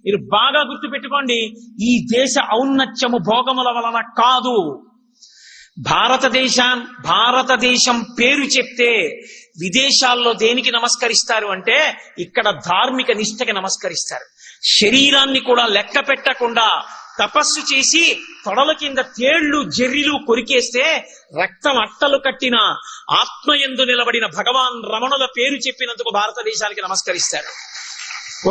మీరు బాగా గుర్తుపెట్టుకోండి, ఈ దేశ ఔన్నత్యము భోగముల వలన కాదు. భారతదేశం పేరు చెప్తే విదేశాల్లో దేనికి నమస్కరిస్తారు అంటే ఇక్కడ ధార్మిక నిష్ఠకి నమస్కరిస్తారు. శరీరాన్ని కూడా లెక్క పెట్టకుండా తపస్సు చేసి తొడల కింద తేళ్లు జెర్రిలు కొరికేస్తే రక్తం అట్టలు కట్టిన ఆత్మయందు నిలబడిన భగవాన్ రమణుల పేరు చెప్పినందుకు భారతదేశానికి నమస్కరిస్తారు.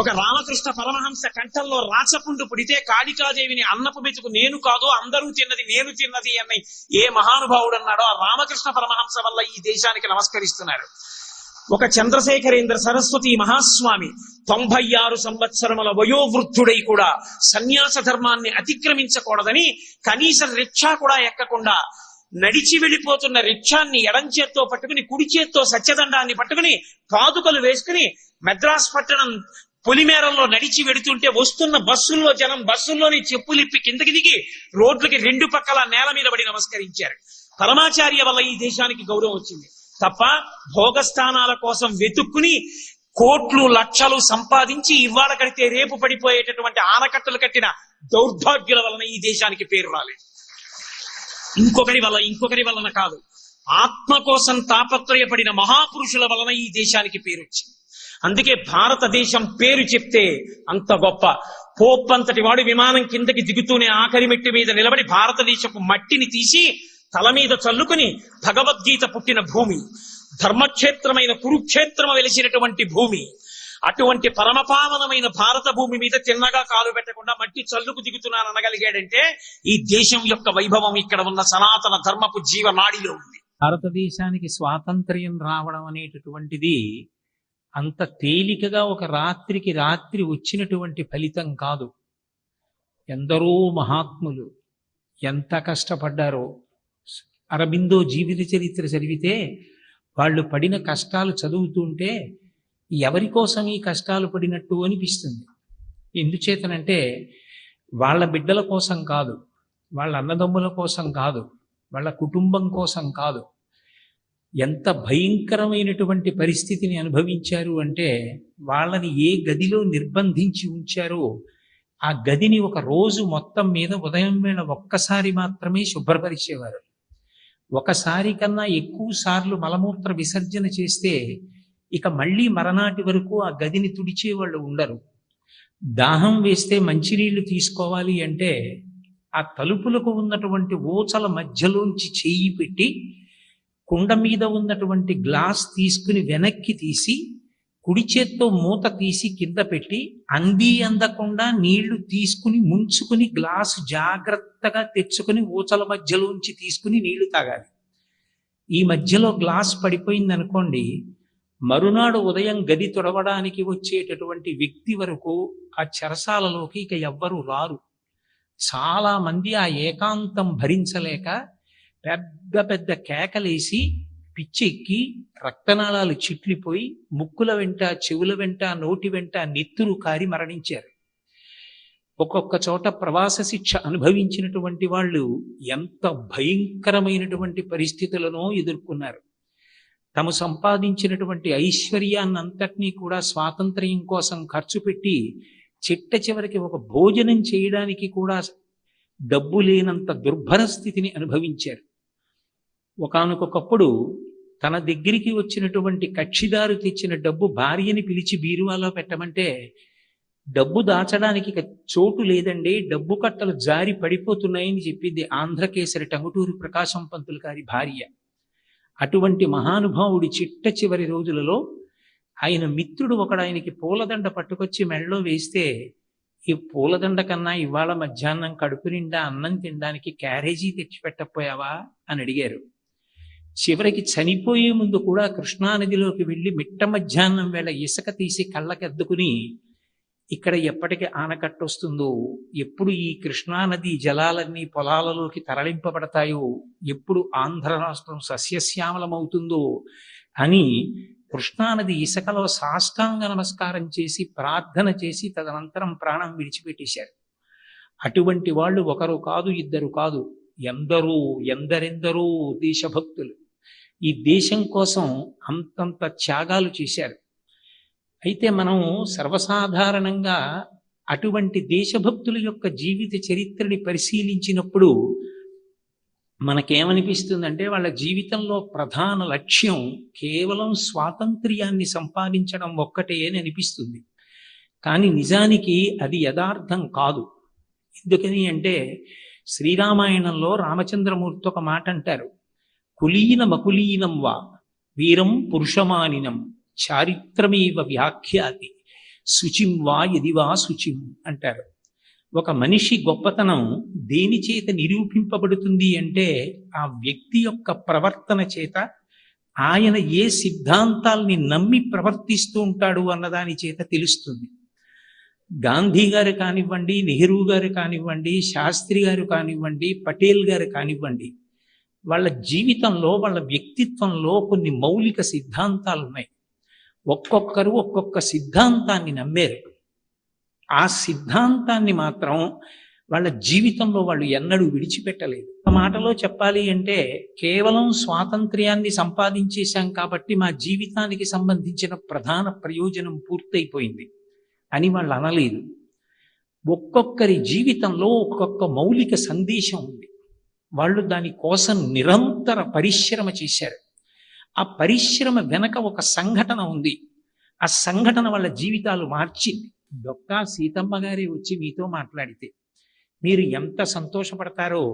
ఒక రామకృష్ణ పరమహంస కంఠంలో రాచపుండు పుడితే కాళికాదేవిని అన్నపు మెతుకు నేను కాదు అందరూ తిన్నది నేను తిన్నది అని ఏ మహానుభావుడు అన్నాడో ఆ రామకృష్ణ పరమహంస వల్ల ఈ దేశానికి నమస్కరిస్తున్నారు. ఒక చంద్రశేఖరేంద్ర సరస్వతి మహాస్వామి 96 సంవత్సరముల వయోవృద్ధుడై కూడా సన్యాస ధర్మాన్ని అతిక్రమించకూడదని కనీసం రిక్షా కూడా ఎక్కకుండా నడిచి వెళ్ళిపోతున్న రిక్షాన్ని ఎడం చేత్తో పట్టుకుని కుడి చేత్తో సత్యదండాన్ని పట్టుకుని పాదుకలు వేసుకుని మద్రాస్ పట్టణం పొలిమేరల్లో నడిచి వెడుతుంటే వస్తున్న బస్సుల్లో జనం బస్సుల్లోని చెప్పులిప్పి కిందకి దిగి రోడ్లకి రెండు పక్కల నేల మీద పడి నమస్కరించారు. పరమాచార్య వల్ల ఈ దేశానికి గౌరవం వచ్చింది తప్ప భోగస్థానాల కోసం వెతుక్కుని కోట్లు లక్షలు సంపాదించి ఇవాళ కడితే రేపు పడిపోయేటటువంటి ఆనకట్టలు కట్టిన దౌర్భాగ్యుల వలన ఈ దేశానికి పేరు రాలేదు. ఇంకొకరి వలన కాదు, ఆత్మ కోసం తాపత్రయపడిన మహాపురుషుల వలన ఈ దేశానికి పేరు వచ్చింది. అందుకే భారతదేశం పేరు చెప్తే అంత గొప్ప. పోప్పంతటి వాడు విమానం కిందకి దిగుతూనే ఆఖరి మెట్టి మీద నిలబడి భారతదేశపు మట్టిని తీసి తల మీద చల్లుకుని భగవద్గీత పుట్టిన భూమి, ధర్మక్షేత్రమైన కురుక్షేత్రము వెలిసినటువంటి భూమి, అటువంటి పరమపావనమైన భారత భూమి మీద తిన్నగా కాలు పెట్టకుండా మట్టి చల్లుకు దిగుతున్నాను అనగలిగాడంటే ఈ దేశం యొక్క వైభవం ఇక్కడ ఉన్న సనాతన ధర్మపు జీవనాడిలో ఉంది. భారతదేశానికి స్వాతంత్ర్యం రావడం అనేటటువంటిది అంత తేలికగా ఒక రాత్రికి రాత్రి వచ్చినటువంటి ఫలితం కాదు. ఎందరో మహాత్ములు ఎంత కష్టపడ్డారో. అరబిందో జీవిత చరిత్ర చదివితే వాళ్ళు పడిన కష్టాలు చదువుతుంటే ఎవరి కోసం ఈ కష్టాలు పడినట్టు అనిపిస్తుంది. ఎందుచేతనంటే వాళ్ళ బిడ్డల కోసం కాదు, వాళ్ళ అన్నదమ్ముల కోసం కాదు, వాళ్ళ కుటుంబం కోసం కాదు. ఎంత భయంకరమైనటువంటి పరిస్థితిని అనుభవించారు అంటే వాళ్ళని ఏ గదిలో నిర్బంధించి ఉంచారో ఆ గదిని ఒక రోజు మొత్తం మీద ఉదయం వేళ ఒక్కసారి మాత్రమే శుభ్రపరిచేవారు. ఒకసారి కన్నా ఎక్కువ సార్లు మలమూత్ర విసర్జన చేస్తే ఇక మళ్ళీ మరనాటి వరకు ఆ గదిని తుడిచేవాళ్ళు ఉండరు. దాహం వేస్తే మంచినీళ్లు తీసుకోవాలి అంటే ఆ తలుపులకు ఉన్నటువంటి ఊచల మధ్యలోంచి చేయి పెట్టి కుండ మీద ఉన్నటువంటి గ్లాస్ తీసుకుని వెనక్కి తీసి కుడి చేత్తో మూత తీసి కింద పెట్టి అందకుండా నీళ్లు తీసుకుని ముంచుకుని గ్లాసు జాగ్రత్తగా తెచ్చుకుని ఊచల మధ్యలోంచి తీసుకుని నీళ్లు తాగాలి. ఈ మధ్యలో గ్లాస్ పడిపోయింది అనుకోండి, మరునాడు ఉదయం గది తొడవడానికి వచ్చేటటువంటి వ్యక్తి వరకు ఆ చెరసాలలోకి ఇక ఎవ్వరూ రారు. చాలా మంది ఆ ఏకాంతం భరించలేక పెద్ద పెద్ద కేకలేసి పిచ్చెక్కి రక్తనాళాలు చిట్లిపోయి ముక్కుల వెంట చెవుల వెంట నోటి వెంట నెత్తురు కారి మరణించారు. ఒక్కొక్క చోట ప్రవాస శిక్ష అనుభవించినటువంటి వాళ్ళు ఎంత భయంకరమైనటువంటి పరిస్థితులను ఎదుర్కొన్నారు. తాము సంపాదించినటువంటి ఐశ్వర్యాన్నంతటినీ కూడా స్వాతంత్ర్యం కోసం ఖర్చు పెట్టి చిట్ట చివరికి ఒక భోజనం చేయడానికి కూడా డబ్బు లేనంత దుర్భర స్థితిని అనుభవించారు. ఒకానొకప్పుడు తన దగ్గరికి వచ్చినటువంటి కక్షిదారు తెచ్చిన డబ్బు భార్యని పిలిచి బీరువాలో పెట్టమంటే డబ్బు దాచడానికి చోటు లేదండి, డబ్బు కట్టలు జారి పడిపోతున్నాయని చెప్పింది ఆంధ్రకేసరి టంగుటూరి ప్రకాశం పంతులు గారి భార్య. అటువంటి మహానుభావుడి చిట్ట చివరి రోజులలో ఆయన మిత్రుడు ఒకడు ఆయనకి పూలదండ పట్టుకొచ్చి మెడలో వేస్తే, ఈ పూలదండ కన్నా ఇవాళ మధ్యాహ్నం కడుపు నిండా అన్నం తినడానికి క్యారేజీ తెచ్చిపెట్టకపోయావా అని అడిగారు. చివరికి చనిపోయే ముందు కూడా కృష్ణానదిలోకి వెళ్ళి మిట్ట మధ్యాహ్నం వేళ ఇసుక తీసి కళ్ళకెద్దుకుని ఇక్కడ ఎప్పటికి ఆనకట్ట వస్తుందో, ఎప్పుడు ఈ కృష్ణానది జలాలన్నీ పొలాలలోకి తరలింపబడతాయో, ఎప్పుడు ఆంధ్ర రాష్ట్రం సస్యశ్యామలమవుతుందో అని కృష్ణానది ఇసుకలో సాష్టాంగ నమస్కారం చేసి ప్రార్థన చేసి తదనంతరం ప్రాణం విడిచిపెట్టేశారు. అటువంటి వాళ్ళు ఒకరు కాదు, ఇద్దరు కాదు, ఎందరెందరో దేశభక్తులు ఈ దేశం కోసం అంతంత త్యాగాలు చేశారు. అయితే మనం సర్వసాధారణంగా అటువంటి దేశభక్తుల యొక్క జీవిత చరిత్రని పరిశీలించినప్పుడు మనకేమనిపిస్తుందంటే వాళ్ళ జీవితంలో ప్రధాన లక్ష్యం కేవలం స్వాతంత్ర్యాన్ని సంపాదించడం ఒక్కటే అని అనిపిస్తుంది. కానీ నిజానికి అది యథార్థం కాదు. ఎందుకని అంటే శ్రీరామాయణంలో రామచంద్రమూర్తి ఒక మాట అంటారు, కులీనమకులీనం వా వీరం పురుషమానినం చారిత్రమేవ వ్యాఖ్యాతి శుచిం వా యది వా శుచిం అంటారు. ఒక మనిషి గొప్పతనం దేని చేత నిరూపింపబడుతుంది అంటే ఆ వ్యక్తి యొక్క ప్రవర్తన చేత, ఆయన ఏ సిద్ధాంతాల్ని నమ్మి ప్రవర్తిస్తూ ఉంటాడు అన్నదాని చేత తెలుస్తుంది. గాంధీ గారు కానివ్వండి, నెహ్రూ గారు కానివ్వండి, శాస్త్రి గారు కానివ్వండి, పటేల్ గారు కానివ్వండి, వాళ్ళ జీవితంలో వాళ్ళ వ్యక్తిత్వంలో కొన్ని మౌలిక సిద్ధాంతాలు ఉన్నాయి. ఒక్కొక్కరు ఒక్కొక్క సిద్ధాంతాన్ని నమ్మారు. ఆ సిద్ధాంతాన్ని మాత్రం వాళ్ళ జీవితంలో వాళ్ళు ఎన్నడూ విడిచిపెట్టలేదు. ఆ మాటలో చెప్పాలి అంటే కేవలం స్వాతంత్ర్యాన్ని సంపాదించేశాం కాబట్టి మా జీవితానికి సంబంధించిన ప్రధాన ప్రయోజనం పూర్తయిపోయింది అని వాళ్ళు అనలేదు. ఒక్కొక్కరి జీవితంలో ఒక్కొక్క మౌలిక సందేశం ఉంది. వాళ్ళు దానికోసం నిరంతర పరిశ్రమ చేశారు. ఆ పరిశ్రమ వెనక ఒక సంఘటన ఉంది. ఆ సంఘటన వాళ్ళ జీవితాలు మార్చింది. డొక్కా సీతమ్మ గారి వచ్చి మీతో మాట్లాడితే మీరు ఎంత సంతోషపడతారో,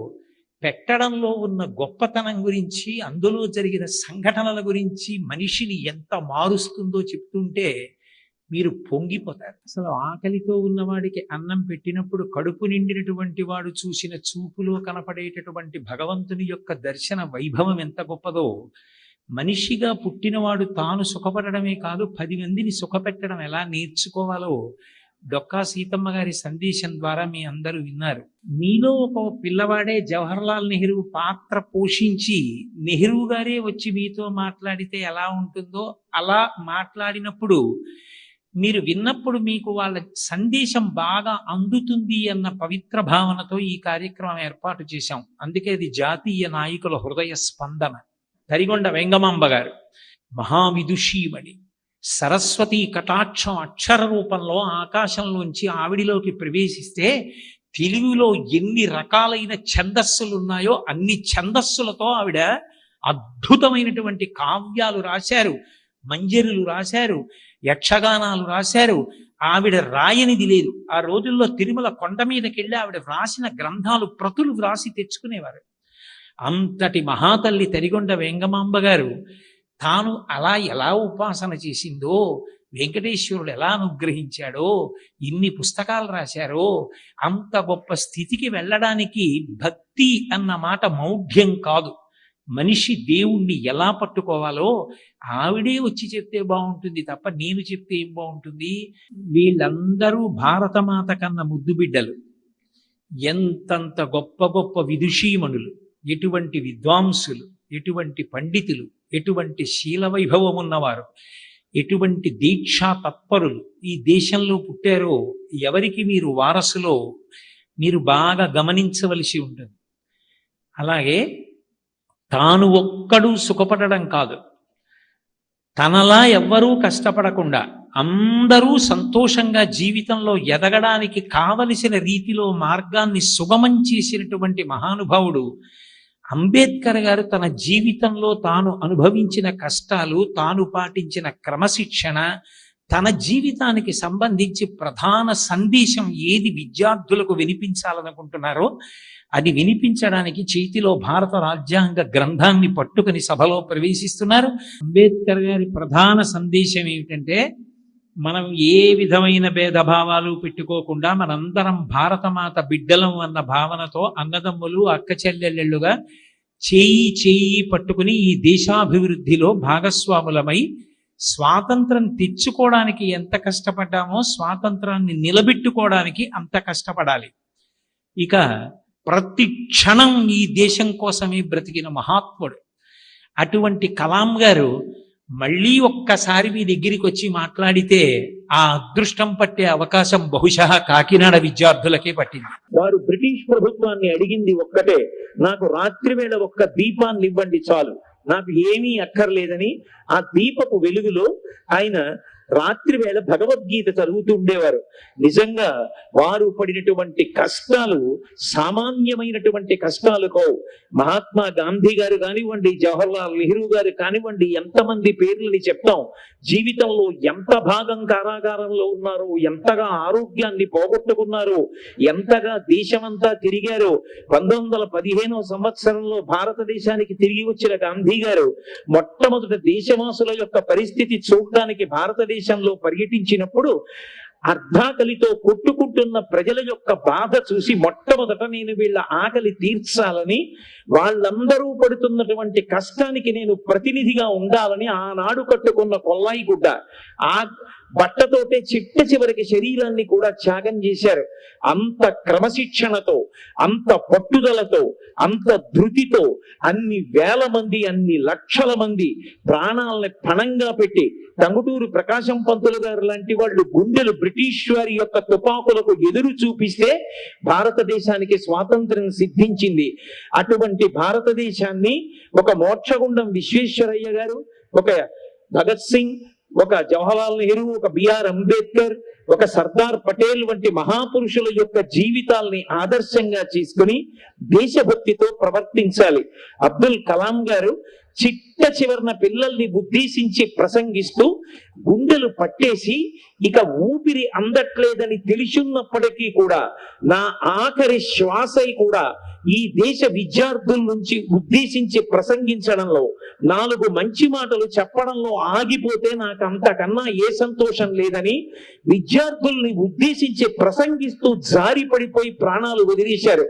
పెట్టడంలో ఉన్న గొప్పతనం గురించి, అందులో జరిగిన సంఘటనల గురించి మనిషిని ఎంత మారుస్తుందో చెప్తుంటే మీరు పొంగిపోతారు. అసలు ఆకలితో ఉన్నవాడికి అన్నం పెట్టినప్పుడు కడుపు నిండినటువంటి వాడు చూసిన చూపులో కనపడేటటువంటి భగవంతుని యొక్క దర్శన వైభవం ఎంత గొప్పదో, మనిషిగా పుట్టినవాడు తాను సుఖపడమే కాదు 10 మందిని సుఖపెట్టడం ఎలా నేర్చుకోవాలో డొక్కా సీతమ్మ గారి సందేశం ద్వారా మీ అందరూ విన్నారు. మీలో ఒక పిల్లవాడే జవహర్లాల్ నెహ్రూ పాత్ర పోషించి నెహ్రూ గారే వచ్చి మీతో మాట్లాడితే ఎలా ఉంటుందో అలా మాట్లాడినప్పుడు మీరు విన్నప్పుడు మీకు వాళ్ళ సందేశం బాగా అందుతుంది అన్న పవిత్ర భావనతో ఈ కార్యక్రమం ఏర్పాటు చేశాం. అందుకే ఇది జాతీయ నాయకుల హృదయ స్పందన. తరిగొండ వెంగమాంబ గారు మహావిదుషీమణి, సరస్వతి కటాక్షం అక్షర రూపంలో ఆకాశంలోంచి ఆవిడిలోకి ప్రవేశిస్తే తెలుగులో ఎన్ని రకాలైన ఛందస్సులు ఉన్నాయో అన్ని ఛందస్సులతో ఆవిడ అద్భుతమైనటువంటి కావ్యాలు రాశారు, మంజరులు రాశారు, యక్షగానాలు రాశారు. ఆవిడ రాయనిది లేదు. ఆ రోజుల్లో తిరుమల కొండ మీదకి వెళ్ళి ఆవిడ వ్రాసిన గ్రంథాలు ప్రతులు వ్రాసి తెచ్చుకునేవారు. అంతటి మహాతల్లి తరిగొండ వెంగమాంబ గారు తాను అలా ఎలా ఉపాసన చేసిందో, వెంకటేశ్వరుడు ఎలా అనుగ్రహించాడో, ఇన్ని పుస్తకాలు రాశారో, అంత గొప్ప స్థితికి వెళ్ళడానికి భక్తి అన్న మాట మౌఢ్యం కాదు. మనిషి దేవుణ్ణి ఎలా పట్టుకోవాలో ఆవిడే వచ్చి చెప్తే బాగుంటుంది తప్ప నేను చెప్తే ఏం బాగుంటుంది. వీళ్ళందరూ భారతమాత కన్న ముద్దు బిడ్డలు. ఎంతంత గొప్ప గొప్ప విదుషీమణులు, ఎటువంటి విద్వాంసులు, ఎటువంటి పండితులు, ఎటువంటి శీల వైభవం ఉన్నవారు, ఎటువంటి దీక్షా తత్పరులు ఈ దేశంలో పుట్టారో ఎవరికి మీరు వారసులో మీరు బాగా గమనించవలసి ఉంటుంది. అలాగే తాను ఒక్కడు సుఖపడడం కాదు, తనలా ఎవ్వరూ కష్టపడకుండా అందరూ సంతోషంగా జీవితంలో ఎదగడానికి కావలసిన రీతిలో మార్గాన్ని సుగమం చేసినటువంటి మహానుభావుడు అంబేద్కర్ గారు తన జీవితంలో తాను అనుభవించిన కష్టాలు, తాను పాటించిన క్రమశిక్షణ, తన జీవితానికి సంబంధించి ప్రధాన సందేశం ఏది విద్యార్థులకు వినిపించాలనుకుంటున్నారో అది వినిపించడానికి చేతిలో భారత రాజ్యాంగ గ్రంథాన్ని పట్టుకుని సభలో ప్రవేశిస్తున్నారు. అంబేద్కర్ గారి ప్రధాన సందేశం ఏమిటంటే, మనం ఏ విధమైన భేదభావాలు పెట్టుకోకుండా మనందరం భారతమాత బిడ్డలం అన్న భావనతో అన్నదమ్ములు అక్క చెల్లెళ్ళుగా చేయి పట్టుకుని ఈ దేశాభివృద్ధిలో భాగస్వాములమై స్వాతంత్రం తెచ్చుకోవడానికి ఎంత కష్టపడ్డామో స్వాతంత్రాన్ని నిలబెట్టుకోవడానికి అంత కష్టపడాలి. ఇక ప్రతి క్షణం ఈ దేశం కోసమే బ్రతికిన మహాత్ముడు అటువంటి కలాం గారు మళ్ళీ ఒక్కసారి మీ దగ్గరికి వచ్చి మాట్లాడితే ఆ అదృష్టం పట్టే అవకాశం బహుశా కాకినాడ విద్యార్థులకే పట్టింది. వారు బ్రిటిష్ ప్రభుత్వాన్ని అడిగింది ఒక్కటే, నాకు రాత్రి వేళ ఒక్క దీపాన్ని ఇవ్వండి చాలు, నాకు ఏమీ అక్కర్లేదని ఆ దీపపు వెలుగులో ఆయన రాత్రి వేళ భగవద్గీత చదువుతూ ఉండేవారు. నిజంగా వారు పడినటువంటి కష్టాలు సామాన్యమైనటువంటి కష్టాలు కావు. మహాత్మా గాంధీ గారు కానివ్వండి, జవహర్లాల్ నెహ్రూ గారు కానివ్వండి, ఎంతమంది పేర్లని చెప్తాం. జీవితంలో ఎంత భాగం కారాగారంలో ఉన్నారో, ఎంతగా ఆరోగ్యాన్ని పోగొట్టుకున్నారో, ఎంతగా దేశమంతా తిరిగారో. 1915వ సంవత్సరంలో భారతదేశానికి తిరిగి వచ్చిన గాంధీ గారు మొట్టమొదట దేశవాసుల యొక్క పరిస్థితి చూడడానికి భారతదేశంలో పర్యటించినప్పుడు అర్ధాకలితో కొట్టుకుంటున్న ప్రజల యొక్క బాధ చూసి మొట్టమొదట నేను వీళ్ళ ఆకలి తీర్చాలని, వాళ్ళందరూ పడుతున్నటువంటి కష్టానికి నేను ప్రతినిధిగా ఉండాలని ఆనాడు కట్టుకున్న కొల్లాయి గుడ్డ, ఆ బట్టతోటే చిట్ట చివరికి శరీరాన్ని కూడా త్యాగం చేశారు. అంత క్రమశిక్షణతో, అంత పట్టుదలతో, అంత ధృతితో అన్ని వేల మంది, అన్ని లక్షల మంది ప్రాణాలని పణంగా పెట్టి, టంగుటూరు ప్రకాశం పంతులు గారు లాంటి వాళ్ళు గుండెలు బ్రిటిష్ వారి యొక్క తుపాకులకు ఎదురు చూపిస్తే భారతదేశానికి స్వాతంత్ర్యం సిద్ధించింది. అటువంటి భారతదేశాన్ని ఒక మోక్షగుండం విశ్వేశ్వరయ్య గారు, ఒక భగత్ సింగ్, ఒక జవహర్లాల్ నెహ్రూ, ఒక బిఆర్ అంబేద్కర్, ఒక సర్దార్ పటేల్ వంటి మహాపురుషుల యొక్క జీవితాల్ని ఆదర్శంగా తీసుకుని దేశభక్తితో ప్రవర్తించాలి. అబ్దుల్ కలాం గారు చిట్ట చివరన పిల్లల్ని ఉద్దేశించి ప్రసంగిస్తూ గుండెలు పట్టేసి ఇక ఊపిరి అందట్లేదని తెలిసిన్నప్పటికీ కూడా నా ఆఖరి శ్వాసై కూడా ఈ దేశ విద్యార్థుల నుంచి ఉద్దేశించి ప్రసంగించడంలో, 4 మంచి మాటలు చెప్పడంలో ఆగిపోతే నాకు అంతకన్నా ఏ సంతోషం లేదని విద్యార్థుల్ని ఉద్దేశించి ప్రసంగిస్తూ జారి పడిపోయి ప్రాణాలు వదిలేశారు.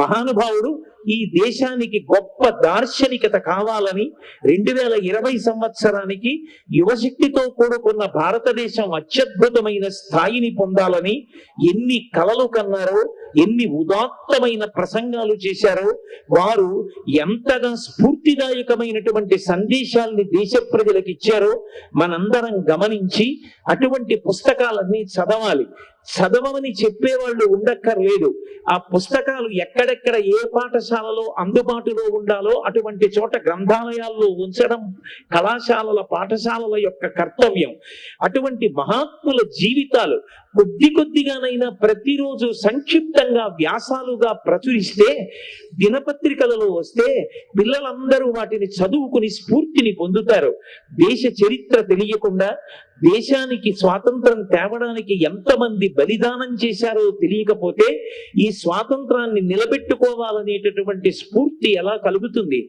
మహానుభావుడు ఈ దేశానికి గొప్ప దార్శనికత కావాలని 2020 సంవత్సరానికి యువశక్తితో కూడుకున్న భారతదేశం అత్యద్భుతమైన స్థాయిని పొందాలని ఎన్ని కలలు కన్నారో, ఎన్ని ఉదాత్తమైన ప్రసంగాలు చేశారో, వారు ఎంతగా స్ఫూర్తిదాయకమైనటువంటి సందేశాల్ని దేశ ప్రజలకు ఇచ్చారో మనందరం గమనించి అటువంటి పుస్తకాలన్నీ చదవాలి. చదవమని చెప్పేవాళ్ళు ఉండక్కర్లేదు. ఆ పుస్తకాలు ఎక్కడెక్కడ ఏ పాఠశాలలో అందుబాటులో ఉండాలో అటువంటి చోట గ్రంథాలయాల్లో ఉంచడం కళాశాలల, పాఠశాలల యొక్క కర్తవ్యం. అటువంటి మహాత్ముల జీవితాలు కొద్ది కొద్దిగానైనా ప్రతిరోజు సంక్షిప్తంగా వ్యాసాలుగా ప్రచురిస్తే, దినపత్రికలలో వస్తే పిల్లలందరూ వాటిని చదువుకుని స్ఫూర్తిని పొందుతారు. దేశ చరిత్ర తెలియకుండా దేశానికి స్వాతంత్రం తేవడానికి ఎంతమంది బలిదానం చేశారో తెలియకపోతే ఈ స్వాతంత్రాన్ని నిలబెట్టుకోవాలనేటటువంటి స్ఫూర్తి ఎలా కలుగుతుంది?